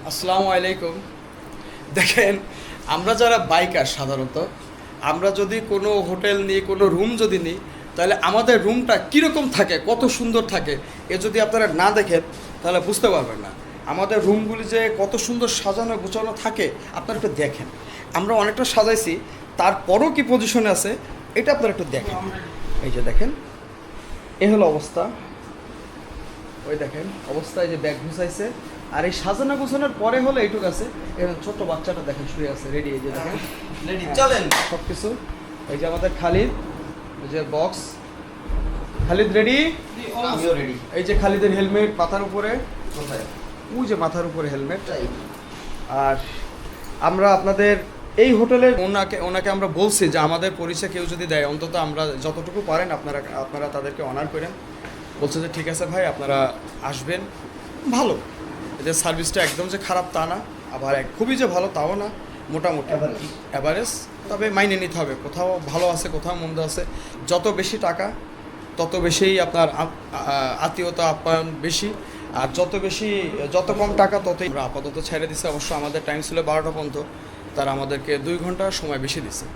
আসসালামু আলাইকুম। দেখেন, আমরা যারা বাইকার সাধারণত আমরা যদি কোনো হোটেল নিই, কোনো রুম যদি নিই, তাহলে আমাদের রুমটা কীরকম থাকে, কত সুন্দর থাকে, এ যদি আপনারা না দেখেন তাহলে বুঝতে পারবেন না। আমাদের রুমগুলি যে কত সুন্দর সাজানো গোছানো থাকে আপনারা একটু দেখেন। আমরা অনেকটা সাজাইছি, তারপরও কি পজিশনে আছে এটা আপনারা একটু দেখেন। এই যে দেখেন, এ হলো অবস্থা। ওই দেখেন অবস্থা, এই যে ব্যাগ ঘুষাইছে। আর এই সাজানো গোছানোর পরে হলো এইটুকু আছে। এখানে ছোট্ট বাচ্চাটা দেখেন শুয়ে আছে রেডি। এই যে দেখেন রেডি, চলেন। সব কিছু। এই যে আমাদের খালিদ, এই যে বক্স। খালিদ রেডি? আমিও রেডি। এই যে খালিদের হেলমেট মাথার উপরে, কোথায়? ওই যে মাথার উপরে হেলমেট। আর আমরা আপনাদের এই হোটেলের ওনাকে আমরা বলছি যে আমাদের পরিচয় কেউ যদি দেয় অন্তত আমরা যতটুকু পারেন আপনারা তাদেরকে অনার করেন। বলছে যে ঠিক আছে ভাই, আপনারা আসবেন। ভালো, এদের সার্ভিসটা একদম যে খারাপ তা না, আবার খুবই যে ভালো তাও না, মোটামুটি অ্যাভারেজ। তবে মাইনে নিতে হবে, কোথাও ভালো আছে কোথাও মন্দ আছে। যত বেশি টাকা তত বেশিই আপনার আত্মীয়তা আপ্যায়ন বেশি, আর যত কম টাকা ততই। আমরা আপাতত ছেড়ে দিচ্ছে। অবশ্য আমাদের টাইম ছিল 12টা পর্যন্ত, তারা আমাদেরকে 2 ঘন্টা সময় বেশি দিচ্ছে।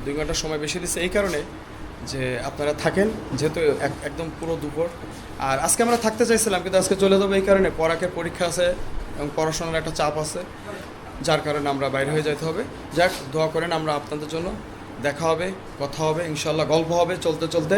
2 ঘন্টা সময় বেশি দিচ্ছে এই কারণে যে আপনারা থাকেন, যেহেতু একদম পুরো দুপুর। আর আজকে আমরা থাকতে চাইছিলাম, কিন্তু আজকে চলে যাবো এই কারণে পড়াকের পরীক্ষা আছে এবং পড়াশোনার একটা চাপ আছে, যার কারণে আমরা বাইরে হয়ে যেতে হবে। যাক, দোয়া করেন, আমরা আপনাদের জন্য দেখা হবে, কথা হবে, ইনশাল্লাহ গল্প হবে চলতে চলতে।